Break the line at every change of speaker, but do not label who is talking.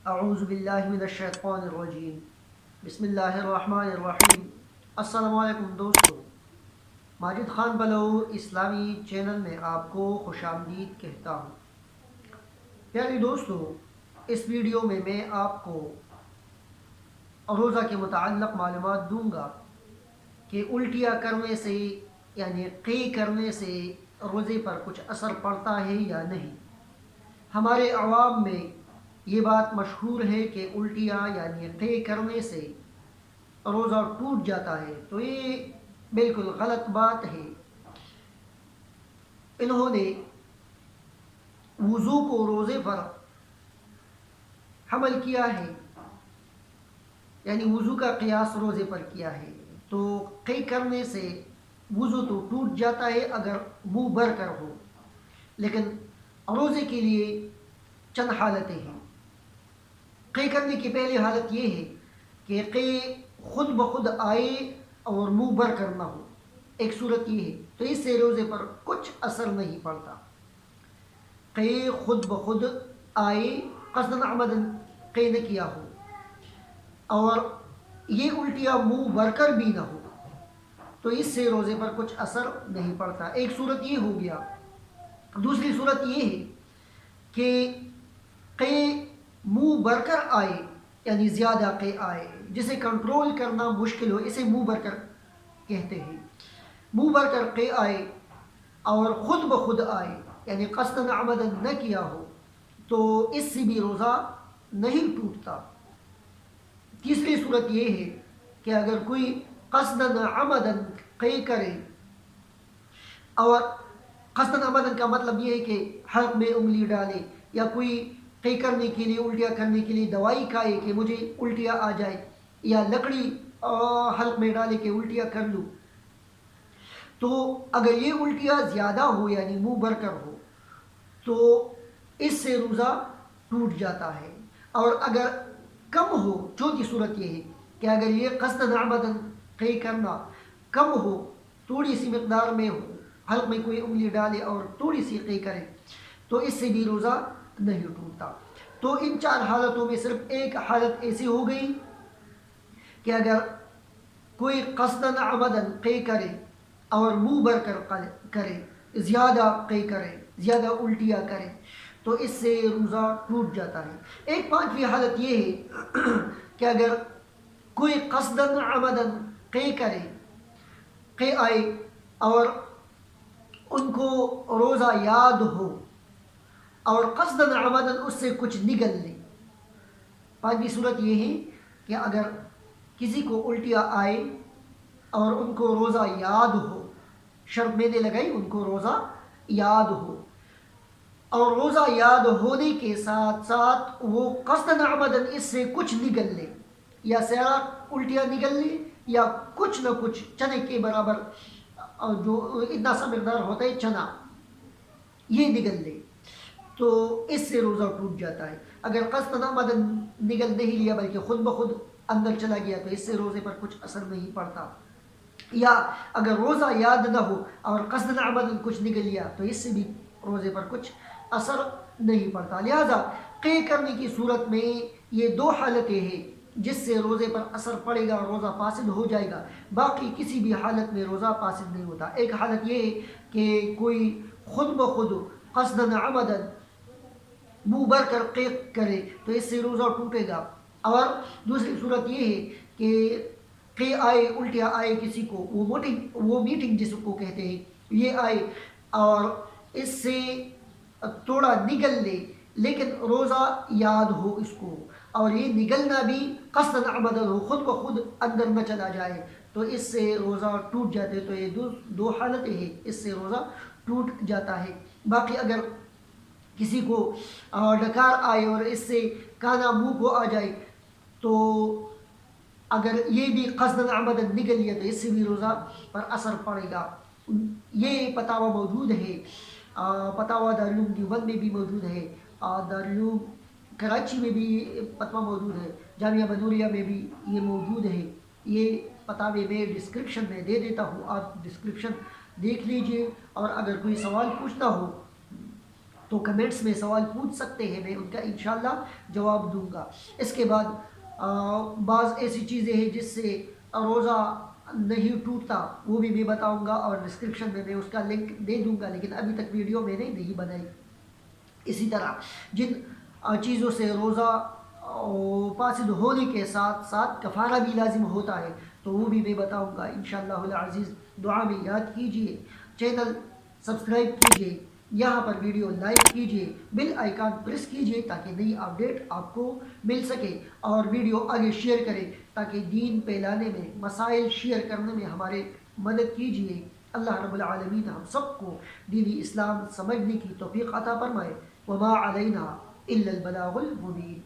اعوذ باللہ من الشیطان الرجیم بسم اللہ الرحمن الرحیم۔ السلام علیکم دوستو، ماجد خان بلو اسلامی چینل میں آپ کو خوش آمدید کہتا ہوں۔ پیارے دوستو، اس ویڈیو میں آپ کو روزہ کے متعلق معلومات دوں گا کہ الٹیاں کرنے سے یعنی قے کرنے سے روزے پر کچھ اثر پڑتا ہے یا نہیں۔ ہمارے عوام میں یہ بات مشہور ہے کہ الٹیاں یعنی قے کرنے سے روزہ ٹوٹ جاتا ہے، تو یہ بالکل غلط بات ہے۔ انہوں نے وضو کو روزے پر حمل کیا ہے، یعنی وضو کا قیاس روزے پر کیا ہے، تو قے کرنے سے وضو تو ٹوٹ جاتا ہے اگر منہ بھر کر ہو، لیکن روزے کے لیے چند حالتیں ہیں۔ قے کرنے کی پہلی حالت یہ ہے کہ قے خود بخود آئے اور منہ بھر کر نہ ہو، ایک صورت یہ ہے، تو اس سے روزے پر کچھ اثر نہیں پڑتا۔ قے خود بخود آئے، قصداً عمدن قے نہ کیا ہو، اور یہ الٹیاں منہ بھر کر بھی نہ ہو، تو اس سے روزے پر کچھ اثر نہیں پڑتا۔ ایک صورت یہ ہو گیا۔ دوسری صورت یہ ہے کہ قے منہ بھر کر آئے، یعنی زیادہ قے آئے، جسے کنٹرول کرنا مشکل ہو، اسے منہ بھر کر کہتے ہیں۔ منہ بھر کر قے آئے اور خود بخود آئے، یعنی قصداً عمدن نہ کیا ہو، تو اس سے بھی روزہ نہیں ٹوٹتا۔ تیسری صورت یہ ہے کہ اگر کوئی قصداً عمدن قے کرے، اور قصداً عمدن کا مطلب یہ ہے کہ حلق میں انگلی ڈالے، یا کوئی قے کرنے کے لیے، الٹیاں کرنے کے لیے دوائی کھائے کہ مجھے الٹیاں آ جائے، یا لکڑی حلق میں ڈالے کہ الٹیاں کر لوں، تو اگر یہ الٹیاں زیادہ ہو یعنی منہ بھر کر ہو، تو اس سے روزہ ٹوٹ جاتا ہے۔ اور اگر کم ہو، چوتھی صورت یہ ہے کہ اگر یہ قصداً عمدن قے کرنا کم ہو، تھوڑی سی مقدار میں ہو، حلق میں کوئی انگلی ڈالے اور تھوڑی سی قے کرے، تو اس سے بھی روزہ نہیں ٹوٹتا۔ تو ان چار حالتوں میں صرف ایک حالت ایسی ہو گئی کہ اگر کوئی قصداً عمدن قے کرے اور منہ بھر کر کرے، زیادہ قے کرے، زیادہ الٹیاں کرے، تو اس سے روزہ ٹوٹ جاتا ہے۔ ایک پانچویں حالت یہ ہے کہ اگر کوئی قصداً عمدن قے کرے، قے آئے اور ان کو روزہ یاد ہو، اور قصداً عمدن اس سے کچھ نگل لے۔ پانچویں صورت یہ ہے کہ اگر کسی کو الٹیاں آئے اور ان کو روزہ یاد ہو، شرط میں نے لگائی ان کو روزہ یاد ہو، اور روزہ یاد ہونے کے ساتھ ساتھ وہ قصداً عمدن اس سے کچھ نگل لے، یا سارا الٹیاں نگل لے، یا کچھ نہ کچھ چنے کے برابر، جو اتنا سا مقدار ہوتا ہے چنا، یہ نگل لے، تو اس سے روزہ ٹوٹ جاتا ہے۔ اگر قصداً عمدن نگل نہیں لیا بلکہ خود بخود اندر چلا گیا، تو اس سے روزے پر کچھ اثر نہیں پڑتا۔ یا اگر روزہ یاد نہ ہو اور قصداً عمدن کچھ نگل لیا، تو اس سے بھی روزے پر کچھ اثر نہیں پڑتا۔ لہذا قے کرنے کی صورت میں یہ دو حالتیں ہیں جس سے روزے پر اثر پڑے گا اور روزہ فاسد ہو جائے گا، باقی کسی بھی حالت میں روزہ فاسد نہیں ہوتا۔ ایک حالت یہ ہے کہ کوئی خود بخود قصداً عمدن منہ بھر کر قے کرے، تو اس سے روزہ ٹوٹے گا، اور دوسری صورت یہ ہے کہ قے آئے، الٹیاں آئے کسی کو، وہ میٹنگ جس کو کہتے ہیں، یہ آئے اور اس سے تھوڑا نگل لے، لیکن روزہ یاد ہو اس کو، اور یہ نگلنا بھی قصداً عمدن ہو، خود بخود اندر نہ چلا جائے، تو اس سے روزہ ٹوٹ جاتے۔ تو یہ دو حالتیں ہیں، اس سے روزہ ٹوٹ جاتا ہے۔ باقی اگر کسی کو ڈکار آئے اور اس سے کانا منہ کو آ جائے، تو اگر یہ بھی قصداً عمدن نگل لیا، تو اس سے بھی روزہ پر اثر پڑے گا۔ یہ فتاویٰ موجود ہے، فتاویٰ دارالعلوم دیوبند میں بھی موجود ہے، دارالعلوم کراچی میں بھی فتویٰ موجود ہے، جامعہ بنوریہ میں بھی یہ موجود ہے۔ یہ فتاوے میں ڈسکرپشن میں دے دیتا ہوں، آپ ڈسکرپشن دیکھ لیجئے، اور اگر کوئی سوال پوچھنا ہو تو کمنٹس میں سوال پوچھ سکتے ہیں، میں ان کا انشاءاللہ جواب دوں گا۔ اس کے بعد بعض ایسی چیزیں ہیں جس سے روزہ نہیں ٹوٹتا، وہ بھی میں بتاؤں گا، اور ڈسکرپشن میں اس کا لنک دے دوں گا، لیکن ابھی تک ویڈیو میں نے نہیں بنائی۔ اسی طرح جن چیزوں سے روزہ فاسد ہونے کے ساتھ ساتھ کفارہ بھی لازم ہوتا ہے، تو وہ بھی میں بتاؤں گا انشاءاللہ العزیز۔ دعا میں یاد کیجئے، چینل سبسکرائب کیجئے، یہاں پر ویڈیو لائک کیجئے، بیل آئیکن پریس کیجئے تاکہ نئی اپڈیٹ آپ کو مل سکے، اور ویڈیو آگے شیئر کریں تاکہ دین پھیلانے میں، مسائل شیئر کرنے میں ہمارے مدد کیجئے۔ اللہ رب العالمین ہم سب کو دینی اسلام سمجھنے کی توفیق عطا فرمائے۔ وما علینا الا البلاغ المبین۔